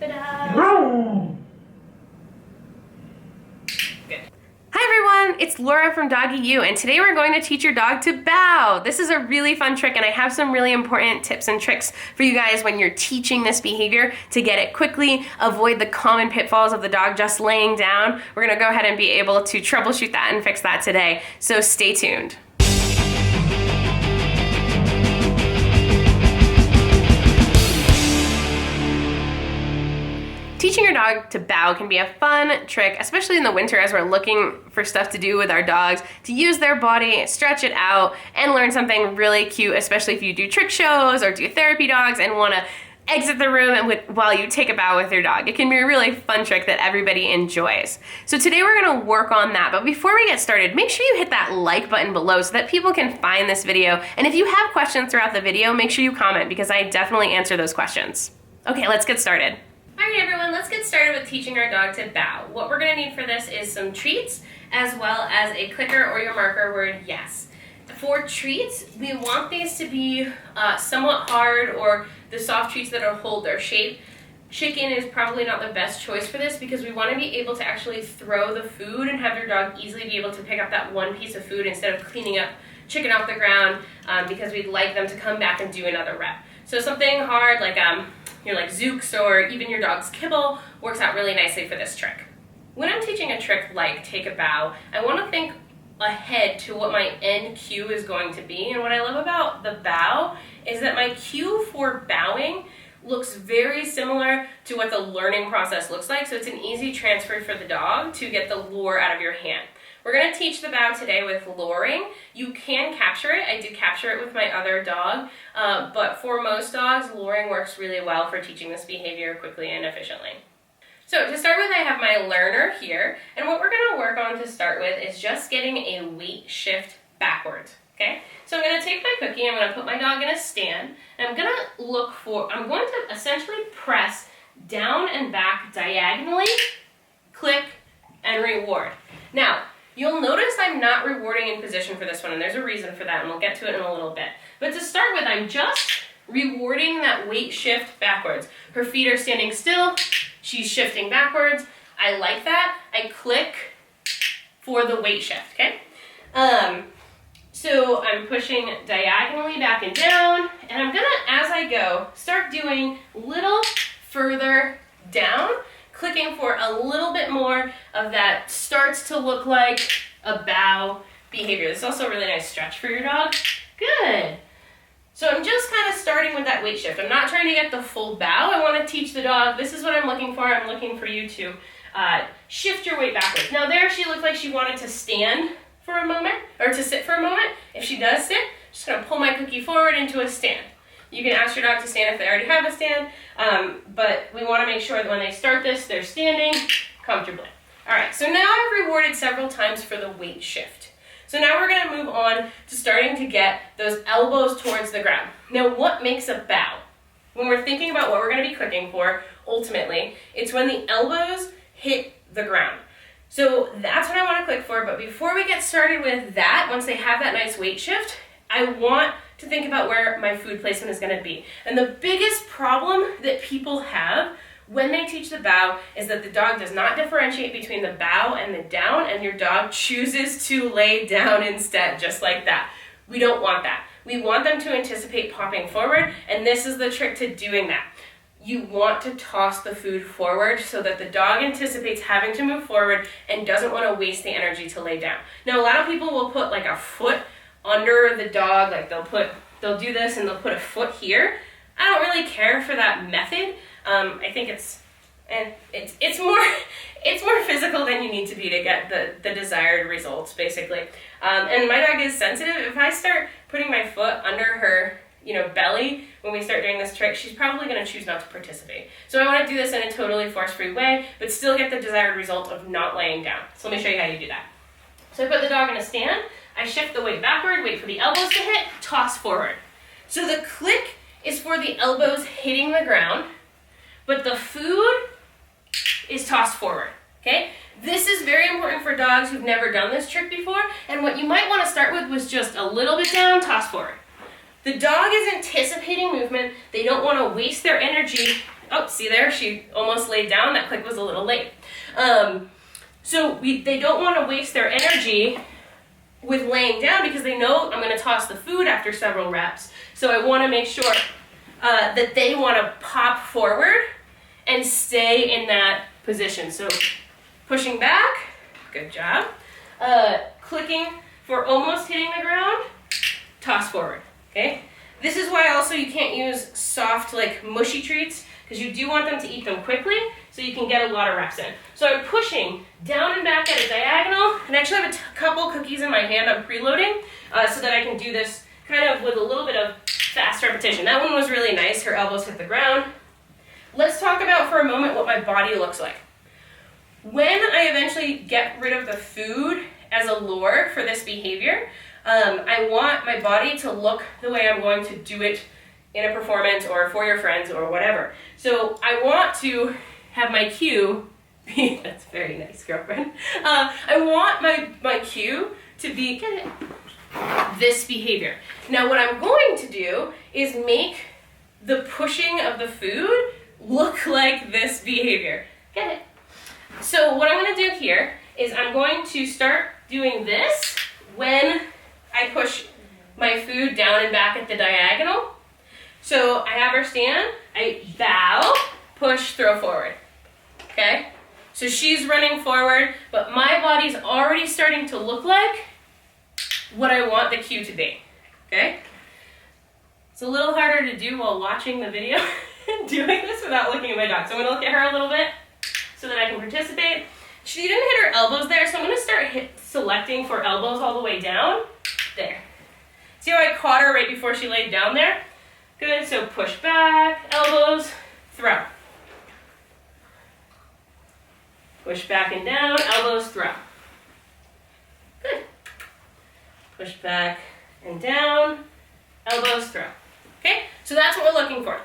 Ta-da! Good. Hi everyone, it's Laura from Doggy U, and today we're going to teach your dog to bow. This is a really fun trick, and I have some really important tips and tricks for you guys when you're teaching this behavior to get it quickly, avoid the common pitfalls of the dog just laying down. We're gonna go ahead and be able to troubleshoot that and fix that today, so stay tuned. Teaching your dog to bow can be a fun trick, especially in the winter as we're looking for stuff to do with our dogs, to use their body, stretch it out, and learn something really cute, especially if you do trick shows or do therapy dogs and want to exit the room while you take a bow with your dog. It can be a really fun trick that everybody enjoys. So today we're going to work on that, but before we get started, make sure you hit that like button below so that people can find this video. And if you have questions throughout the video, make sure you comment because I definitely answer those questions. Okay, let's get started. Alright everyone, let's get started with teaching our dog to bow. What we're going to need for this is some treats as well as a clicker or your marker word yes. For treats, we want these to be somewhat hard or the soft treats that hold their shape. Chicken is probably not the best choice for this because we want to be able to actually throw the food and have your dog easily be able to pick up that one piece of food instead of cleaning up chicken off the ground because we'd like them to come back and do another rep. So something hard like like Zooks or even your dog's kibble works out really nicely for this trick. When I'm teaching a trick like take a bow, I want to think ahead to what my end cue is going to be. And what I love about the bow is that my cue for bowing looks very similar to what the learning process looks like. So it's an easy transfer for the dog to get the lure out of your hand. We're going to teach the bow today with luring. You can capture it. I did capture it with my other dog, but for most dogs, luring works really well for teaching this behavior quickly and efficiently. So to start with, I have my learner here, and what we're going to work on to start with is just getting a weight shift backwards. Okay, so I'm going to take my cookie, I'm going to put my dog in a stand, and I'm going to essentially press down and back diagonally, click, and reward. Now, you'll notice I'm not rewarding in position for this one, and there's a reason for that, and we'll get to it in a little bit. But to start with, I'm just rewarding that weight shift backwards. Her feet are standing still, she's shifting backwards. I like that. I click for the weight shift, okay? So I'm pushing diagonally back and down, and I'm gonna, as I go, start doing little further down, clicking for a little bit more of that starts to look like a bow behavior. This is also a really nice stretch for your dog. Good. So I'm just kind of starting with that weight shift. I'm not trying to get the full bow. I want to teach the dog, this is what I'm looking for. I'm looking for you to shift your weight backwards. Now there she looked like she wanted to stand for a moment, or to sit for a moment. If she does sit, I'm just going to pull my cookie forward into a stand. You can ask your dog to stand if they already have a stand, but we want to make sure that when they start this, they're standing comfortably. All right, so now I've rewarded several times for the weight shift. So now we're going to move on to starting to get those elbows towards the ground. Now, what makes a bow? When we're thinking about what we're going to be clicking for, ultimately, it's when the elbows hit the ground. So that's what I want to click for, but before we get started with that, once they have that nice weight shift, I want to think about where my food placement is going to be. And the biggest problem that people have when they teach the bow is that the dog does not differentiate between the bow and the down, and your dog chooses to lay down instead, just like that. We don't want that. We want them to anticipate popping forward, and this is the trick to doing that. You want to toss the food forward so that the dog anticipates having to move forward and doesn't want to waste the energy to lay down. Now, a lot of people will put like a foot under the dog, like they'll do this and they'll put a foot here. I don't really care for that method. I think it's more physical than you need to be to get the desired results, basically. And my dog is sensitive. If I start putting my foot under her belly when we start doing this trick, she's probably going to choose not to participate. So I want to do this in a totally force-free way, but still get the desired result of not laying down. So let me show you how you do that. So I put the dog in a stand, I shift the weight backward, wait for the elbows to hit, toss forward. So the click is for the elbows hitting the ground, but the food is tossed forward, okay? This is very important for dogs who've never done this trick before, and what you might want to start with was just a little bit down, toss forward. The dog is anticipating movement. They don't want to waste their energy Oh, see there? She almost laid down. That click was a little late. So they don't want to waste their energy with laying down because they know I'm going to toss the food after several reps. So I want to make sure that they want to pop forward and stay in that position. So pushing back, good job. Clicking for almost hitting the ground, toss forward, okay? This is why also you can't use soft, like mushy treats, because you do want them to eat them quickly so you can get a lot of reps in. So I'm pushing down and back at a diagonal, and I actually have a couple cookies in my hand I'm preloading so that I can do this kind of with a little bit of fast repetition. That one was really nice, her elbows hit the ground. Let's talk about for a moment what my body looks like. When I eventually get rid of the food as a lure for this behavior, I want my body to look the way I'm going to do it in a performance or for your friends or whatever. So I want to have my cue be, that's very nice, girlfriend. I want my cue to be this behavior. Now what I'm going to do is make the pushing of the food look like this behavior. Get it? So what I'm going to do here is I'm going to start doing this when I push my food down and back at the diagonal. So I have her stand, I bow, push, throw forward. Okay? So she's running forward, but my body's already starting to look like what I want the cue to be. Okay? It's a little harder to do while watching the video doing this without looking at my dog. So I'm going to look at her a little bit so that I can participate. She didn't hit her elbows there, so I'm going to start selecting for elbows all the way down. There. See how I caught her right before she laid down there? Good, so push back, elbows, throw. Push back and down, elbows, throw. Good. Push back and down, elbows, throw. Okay, so that's what we're looking for.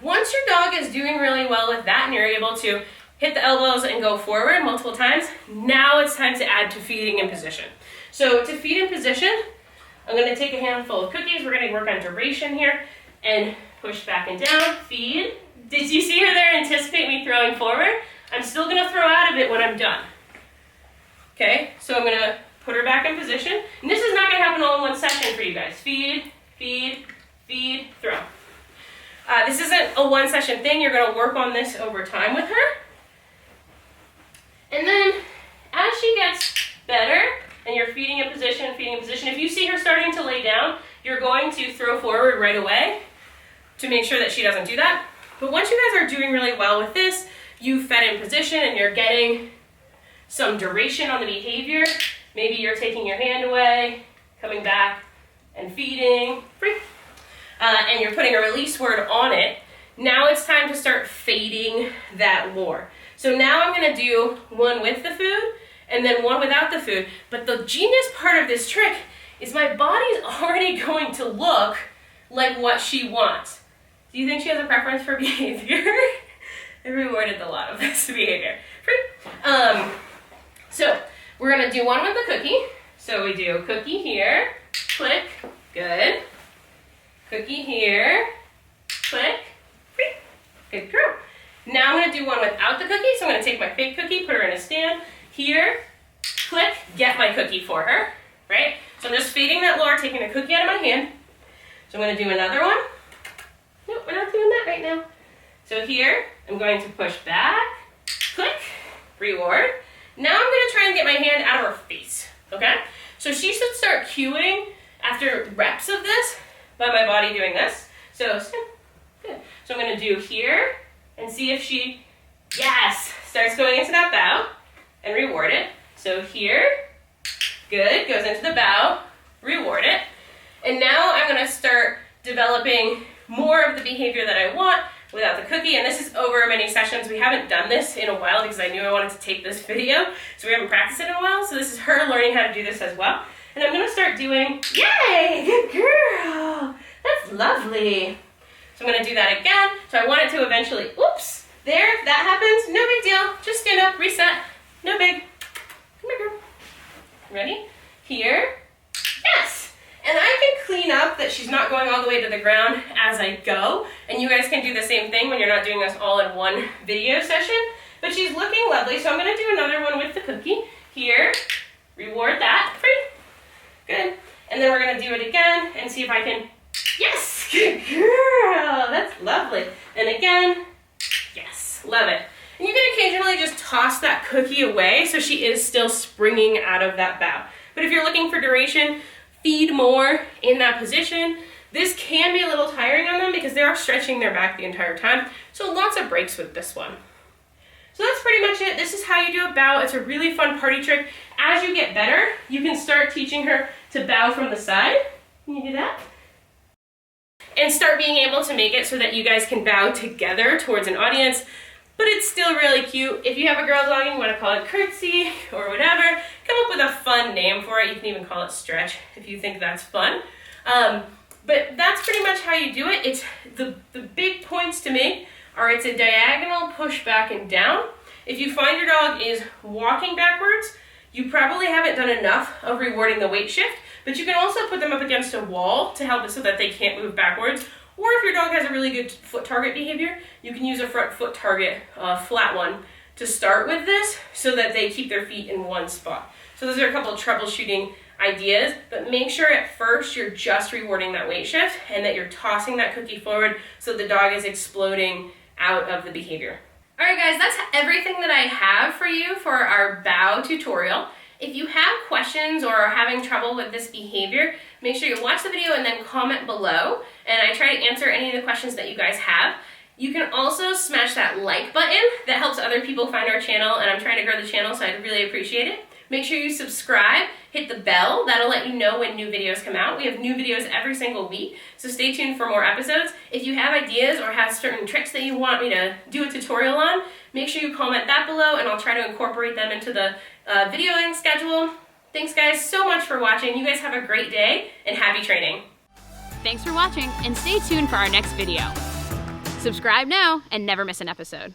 Once your dog is doing really well with that and you're able to hit the elbows and go forward multiple times, now it's time to add to feeding in position. So to feed in position, I'm going to take a handful of cookies. We're going to work on duration here and push back and down, feed. Did you see her there anticipate me throwing forward? I'm still going to throw out of it when I'm done. Okay, so I'm going to put her back in position. And this is not going to happen all in one session for you guys. Feed, feed, feed, throw. This isn't a one session thing. You're going to work on this over time with her. And then as she gets better and you're feeding in position, if you see her starting to lay down, you're going to throw forward right away to make sure that she doesn't do that. But once you guys are doing really well with this, you fed in position and you're getting some duration on the behavior. Maybe you're taking your hand away, coming back and feeding, free. And you're putting a release word on it. Now it's time to start fading that lure. So now I'm going to do one with the food and then one without the food. But the genius part of this trick is my body's already going to look like what she wants. Do you think she has a preference for behavior? I rewarded a lot of this behavior. So we're going to do one with the cookie. So we do cookie here, click, good. Cookie here, click, free. Good girl. Now I'm going to do one without the cookie. So I'm going to take my fake cookie, put her in a stand. Here, click, get my cookie for her, right? So I'm just feeding that lure, taking a cookie out of my hand. So I'm going to do another one. Nope, we're not doing that right now. So here, I'm going to push back, click, reward. Now I'm going to try and get my hand out of her face, okay? So she should start cueing after reps of this by my body doing this. So, good. So I'm going to do here and see if she, yes, starts going into that bow and reward it. So here, good, goes into the bow, reward it. And now I'm going to start developing more of the behavior that I want without the cookie. And this is over many sessions. We haven't done this in a while because I knew I wanted to take this video. So we haven't practiced it in a while. So this is her learning how to do this as well. And I'm going to start doing, yay, good girl. That's lovely. So I'm going to do that again. So I want it to eventually, oops, there, if that happens, no big deal. Just stand up, reset, no big. Come here, girl. Ready? Here, yes. And I can clean up that she's not going all the way to the ground as I go. And you guys can do the same thing when you're not doing this all in one video session. But she's looking lovely, so I'm gonna do another one with the cookie. Here, reward that, free. Good. And then we're gonna do it again and see if I can, yes, good girl, that's lovely. And again, yes, love it. And you can occasionally just toss that cookie away so she is still springing out of that bow. But if you're looking for duration, feed more in that position. This can be a little tiring on them because they are stretching their back the entire time. So lots of breaks with this one. So that's pretty much it. This is how you do a bow. It's a really fun party trick. As you get better, you can start teaching her to bow from the side. Can you do that? And start being able to make it so that you guys can bow together towards an audience. But it's still really cute. If you have a girl dog and you want to call it curtsey or whatever, come up with a fun name for it. You can even call it stretch if you think that's fun. But that's pretty much how you do it. It's the big points to make are it's a diagonal push back and down. If you find your dog is walking backwards, you probably haven't done enough of rewarding the weight shift, but you can also put them up against a wall to help it so that they can't move backwards. Or if your dog has a really good foot target behavior, you can use a front foot target, flat one, to start with this so that they keep their feet in one spot. So those are a couple of troubleshooting ideas, but make sure at first you're just rewarding that weight shift and that you're tossing that cookie forward so the dog is exploding out of the behavior. All right guys, that's everything that I have for you for our bow tutorial. If you have questions or are having trouble with this behavior, make sure you watch the video and then comment below, and I try to answer any of the questions that you guys have. You can also smash that like button. That helps other people find our channel, and I'm trying to grow the channel, so I'd really appreciate it. Make sure you subscribe, hit the bell. That'll let you know when new videos come out. We have new videos every single week, so stay tuned for more episodes. If you have ideas or have certain tricks that you want me to do a tutorial on, make sure you comment that below, and I'll try to incorporate them into the videoing schedule. Thanks guys so much for watching. You guys have a great day, and happy training. Thanks for watching, and stay tuned for our next video. Subscribe now and never miss an episode.